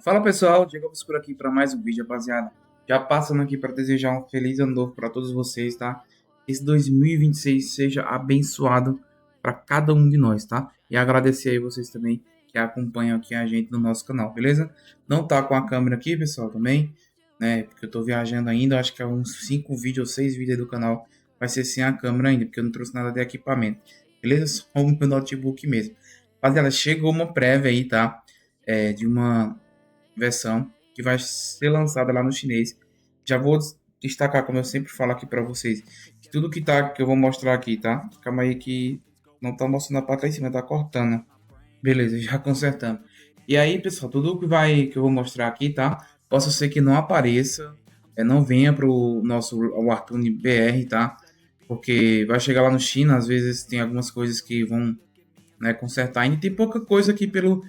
Fala pessoal, chegamos por aqui para mais um vídeo, rapaziada. Já passando aqui para desejar um feliz ano novo para todos vocês, tá? Esse 2026 seja abençoado para cada um de nós, tá? E agradecer aí vocês também que acompanham aqui a gente no nosso canal, beleza? Não tá com a câmera aqui, pessoal, também, né? Porque eu tô viajando ainda, acho que é uns 5 vídeos ou 6 vídeos do canal vai ser sem a câmera ainda, porque eu não trouxe nada de equipamento, beleza? Só o meu notebook mesmo. Rapaziada, chegou uma prévia aí, tá? De uma versão que vai ser lançada lá no chinês. Já vou destacar, como eu sempre falo aqui para vocês, que tudo que eu vou mostrar aqui, tá? Calma aí que não tá mostrando a parte lá em cima, tá cortando. Beleza, já consertando. E aí, pessoal, tudo que eu vou mostrar aqui, tá? Possa ser que não apareça, não venha pro nosso o Artune BR, tá? Porque vai chegar lá no China, às vezes tem algumas coisas que vão, né, consertar. Ainda tem pouca coisa aqui pelo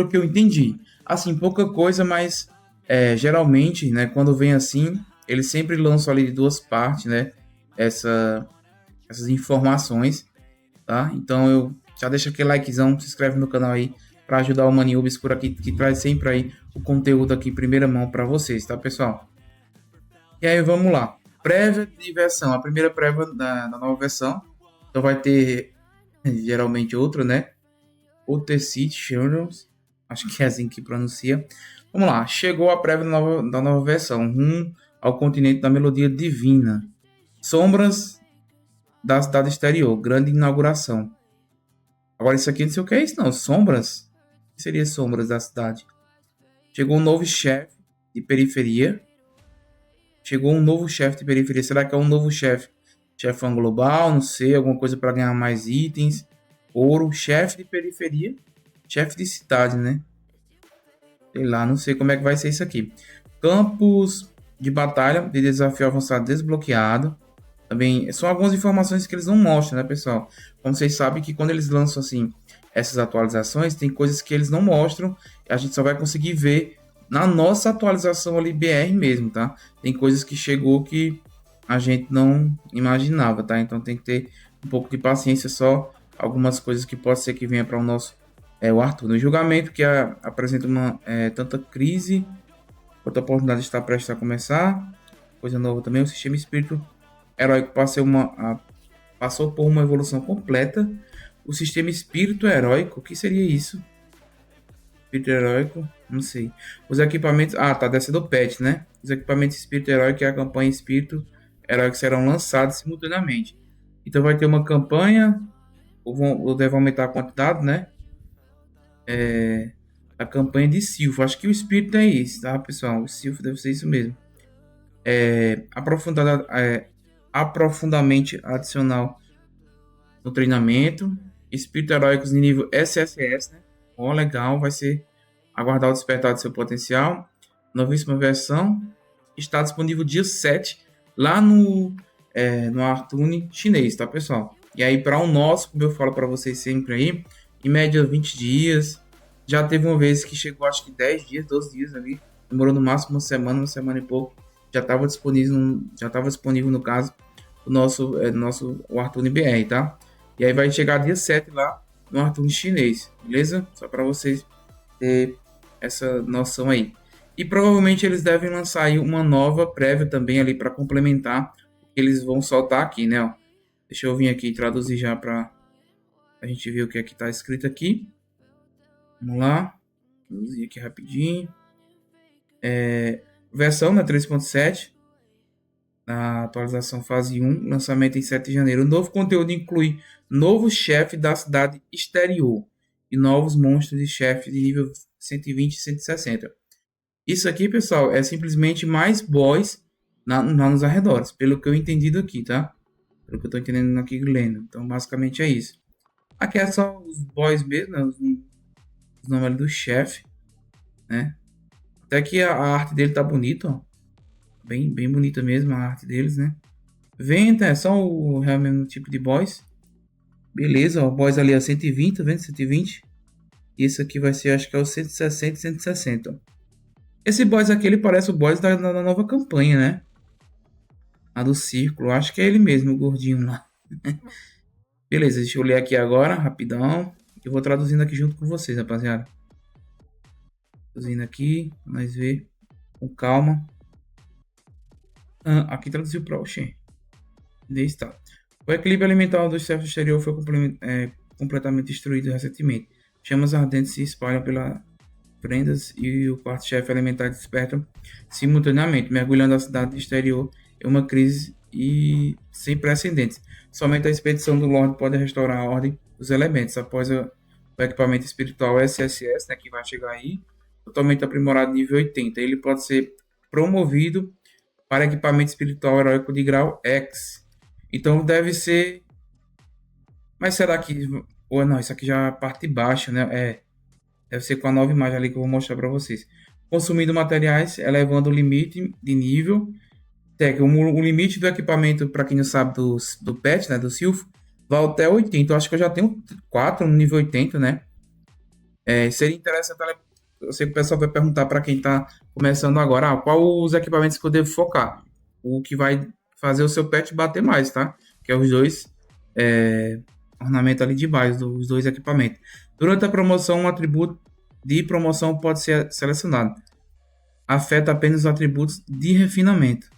que eu entendi. Assim, pouca coisa, mas geralmente, né, quando vem assim, eles sempre lançam ali de duas partes, né, essas informações, tá? Então eu já deixa aquele likezão, se inscreve no canal aí para ajudar o Mani Obscuro aqui, que traz sempre aí o conteúdo aqui em primeira mão para vocês, tá, pessoal? E aí vamos lá. Prévia de versão, a primeira prévia da nova versão. Então vai ter geralmente outra, né? Otecit Channels, acho que é assim que pronuncia. Vamos lá, chegou a prévia da nova versão, rumo ao continente da melodia divina. Sombras da cidade exterior, grande inauguração. Agora isso aqui não sei o que é isso não, sombras? O que seria sombras da cidade? Chegou um novo chefe de periferia. Chegou um novo chefe de periferia, será que é um novo chefe? Chefão global, não sei, alguma coisa para ganhar mais itens. Ouro, chefe de periferia, chefe de cidade, né? Sei lá, não sei como é que vai ser isso aqui. Campos de batalha de desafio avançado desbloqueado. Também são algumas informações que eles não mostram, né, pessoal? Como vocês sabem que quando eles lançam assim essas atualizações, tem coisas que eles não mostram, e a gente só vai conseguir ver na nossa atualização ali BR mesmo, tá? Tem coisas que chegou que a gente não imaginava, tá? Então tem que ter um pouco de paciência, só algumas coisas que pode ser que venha para o nosso o Arthur. No julgamento que apresenta uma tanta crise, outra oportunidade está prestes a começar. Coisa nova também, o sistema espírito heróico passou por uma evolução completa. O sistema espírito heróico, o que seria isso? Espírito heróico, não sei. Os equipamentos, tá, deve ser do PET, né? Os equipamentos espírito heróico e a campanha espírito heróico serão lançados simultaneamente. Então vai ter uma campanha, ou deve aumentar a quantidade, né? A campanha de Silfo. Acho que o espírito é isso, tá, pessoal? O Silfo deve ser isso mesmo. Aprofundada, aprofundamente adicional no treinamento. Espírito heróicos de nível SSS, né? Ó, legal, vai ser aguardar o despertar do seu potencial. Novíssima versão. Está disponível dia 7 lá no Artune chinês, tá, pessoal? E aí, para o nosso, como eu falo para vocês sempre aí, em média 20 dias. Já teve uma vez que chegou, acho que 10 dias, 12 dias ali. Demorou no máximo uma semana e pouco. Já estava disponível no caso, o Artune BR, tá? E aí vai chegar dia 7 lá no Artune chinês, beleza? Só para vocês terem essa noção aí. E provavelmente eles devem lançar aí uma nova prévia também ali para complementar o que eles vão soltar aqui, né? Ó. Deixa eu vir aqui e traduzir já para a gente ver o que é que está escrito aqui. Vamos lá. Traduzir aqui rapidinho. Versão, né, 3.7. Na atualização fase 1, lançamento em 7 de janeiro. O novo conteúdo inclui novo chefe da cidade exterior e novos monstros de chefe de nível 120 e 160. Isso aqui, pessoal, é simplesmente mais boss lá nos arredores, pelo que eu entendi aqui, tá? Pelo que eu tô entendendo aqui lendo. Então, basicamente é isso. Aqui é só os boss mesmo, né? Os nomes do chefe, né? Até que a arte dele tá bonita, ó. Bem, bem bonita mesmo a arte deles, né? Venta, é só o real mesmo tipo de boss. Beleza, ó, o boss ali é 120, tá vendo? 120. Isso aqui vai ser, acho que é o 160 e 160. Ó. Esse boss aqui, ele parece o boss da nova campanha, né? A do círculo, acho que é ele mesmo, o gordinho lá. Beleza, deixa eu ler aqui agora, rapidão. Eu vou traduzindo aqui junto com vocês, rapaziada. traduzindo aqui, nós ver com calma. Aqui traduziu para o Oxê. Está. O equilíbrio alimentar do chefe exterior foi completamente destruído recentemente. Chamas ardentes se espalham pelas prendas e o quarto-chefe alimentar despertam simultaneamente, mergulhando a cidade exterior em uma crise sem precedentes. Somente a expedição do Lorde pode restaurar a ordem dos elementos. Após o equipamento espiritual SSS, né, que vai chegar aí, totalmente aprimorado nível 80. Ele pode ser promovido para equipamento espiritual heróico de grau X. Então deve ser... Mas será que... Ou não, isso aqui já é a parte de baixo, né? Deve ser com a nova imagem ali que eu vou mostrar para vocês. Consumindo materiais, elevando o limite de nível. O limite do equipamento, para quem não sabe, do PET, né? Do Silfo, vai até 80. Eu acho que eu já tenho 4 no nível 80, né? Seria interessante... Eu sei que o pessoal vai perguntar para quem está começando agora, qual os equipamentos que eu devo focar? O que vai fazer o seu pet bater mais, tá? Que é os dois ornamentos ali de baixo, os dois equipamentos. Durante a promoção, um atributo de promoção pode ser selecionado. Afeta apenas os atributos de refinamento.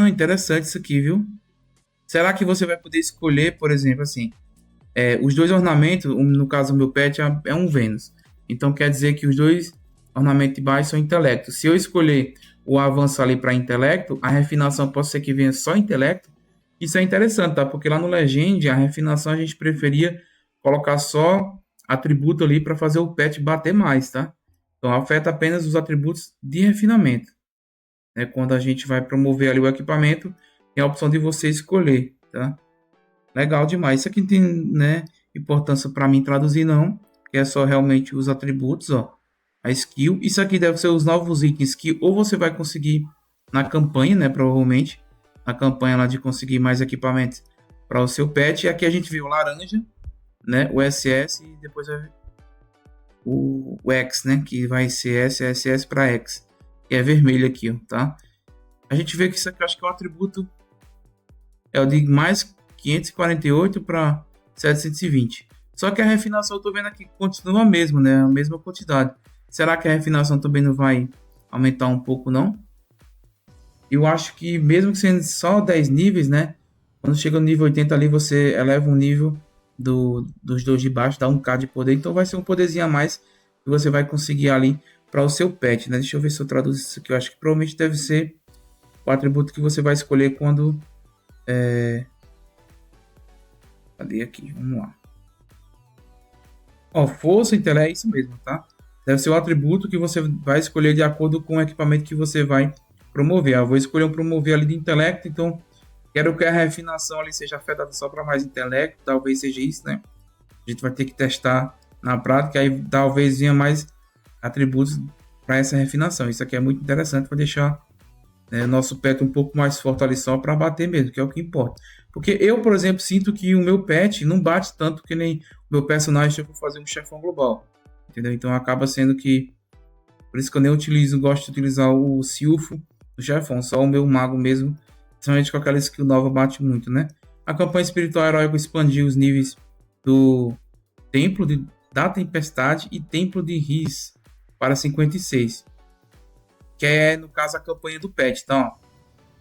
Interessante isso aqui, viu? Será que você vai poder escolher, por exemplo, assim, os dois ornamentos, no caso do meu pet, é um Vênus. Então quer dizer que os dois ornamentos de baixo são intelecto. Se eu escolher o avanço ali para intelecto, a refinação pode ser que venha só intelecto. Isso é interessante, tá? Porque lá no Legend, a refinação a gente preferia colocar só atributo ali para fazer o pet bater mais, tá? Então afeta apenas os atributos de refinamento. Quando a gente vai promover ali o equipamento, tem a opção de você escolher, tá? Legal demais. Isso aqui não tem, né, importância para mim traduzir, não. Que é só realmente os atributos, ó. A skill. Isso aqui deve ser os novos itens que ou você vai conseguir na campanha, né? Provavelmente. Na campanha lá de conseguir mais equipamentos para o seu pet. E aqui a gente viu o laranja, né? O SS e depois vai ver o X, né? Que vai ser SSS para X. Que é vermelho aqui, ó, tá? A gente vê que isso aqui eu acho que é um atributo. É o de mais 548 para 720. Só que a refinação eu tô vendo aqui que continua a mesma, né? A mesma quantidade. Será que a refinação também não vai aumentar um pouco, não? Eu acho que mesmo que sendo só 10 níveis, né? Quando chega no nível 80 ali, você eleva um nível dos dois de baixo, dá 1k de poder. Então vai ser um poderzinho a mais que você vai conseguir ali para o seu pet, né? Deixa eu ver se eu traduzo isso aqui. Eu acho que provavelmente deve ser o atributo que você vai escolher quando... Cadê aqui? Vamos lá. Ó, força, intelecto, é isso mesmo, tá? Deve ser o atributo que você vai escolher de acordo com o equipamento que você vai promover. Eu vou escolher um promover ali de intelecto, então quero que a refinação ali seja afetada só para mais intelecto, talvez seja isso, né? A gente vai ter que testar na prática, aí talvez venha mais atributos para essa refinação. Isso aqui é muito interessante para deixar nosso pet um pouco mais forte ali só para bater mesmo, que é o que importa. Porque eu, por exemplo, sinto que o meu pet não bate tanto que nem o meu personagem se eu for fazer um chefão global. Entendeu? Então acaba sendo que... Por isso que eu nem gosto de utilizar o Silfo do chefão, só o meu mago mesmo, principalmente com aquela skill nova bate muito, né? A campanha espiritual heróica expandiu os níveis do Templo da Tempestade e Templo de Riz para 56. Que é, no caso, a campanha do pet. Então, ó,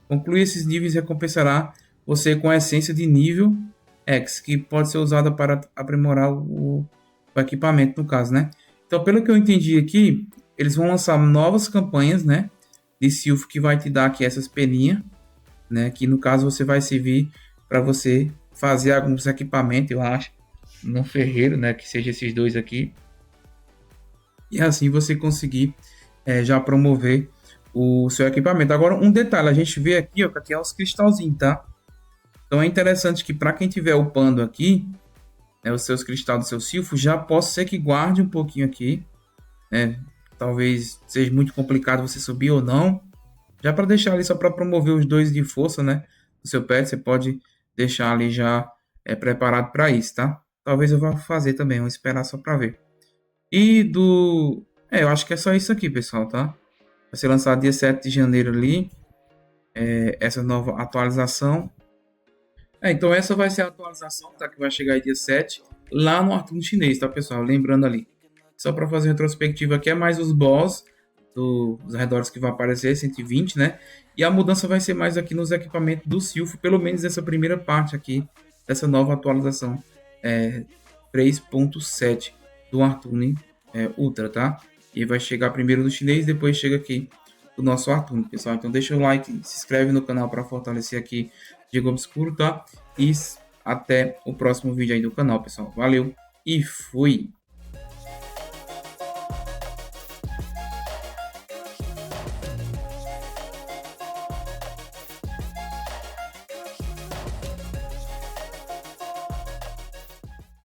concluir esses níveis recompensará você com a essência de nível X, que pode ser usada para aprimorar o equipamento, no caso, né? Então, pelo que eu entendi aqui, eles vão lançar novas campanhas, né? De Silfo que vai te dar aqui essas peninhas, né? Que no caso você vai servir para você fazer alguns equipamentos, eu acho, no ferreiro, né? Que seja esses dois aqui. E assim você conseguir já promover o seu equipamento. Agora, um detalhe, a gente vê aqui, ó, que aqui é os cristalzinhos, tá? Então é interessante que para quem estiver upando aqui, os seus cristais do seu Silfo, já possa ser que guarde um pouquinho aqui, né? Talvez seja muito complicado você subir ou não. Já para deixar ali só para promover os dois de força, né? Do seu pet, você pode deixar ali já preparado para isso, tá? Talvez eu vá fazer também, vou esperar só para ver. E do... eu acho que é só isso aqui, pessoal, tá? Vai ser lançado dia 7 de janeiro ali. Essa nova atualização. Então essa vai ser a atualização, tá? Que vai chegar aí dia 7, lá no Arthur Chinês, tá, pessoal? Lembrando ali. Só para fazer uma retrospectiva aqui, é mais os boss dos arredores que vai aparecer, 120, né? E a mudança vai ser mais aqui nos equipamentos do Silph, pelo menos essa primeira parte aqui, dessa nova atualização 3.7 do Artune Ultra, tá? E vai chegar primeiro no chinês, depois chega aqui o nosso Artune, pessoal. Então deixa o like, se inscreve no canal para fortalecer aqui Diego Obscuro, tá? E até o próximo vídeo aí do canal, pessoal. Valeu e fui!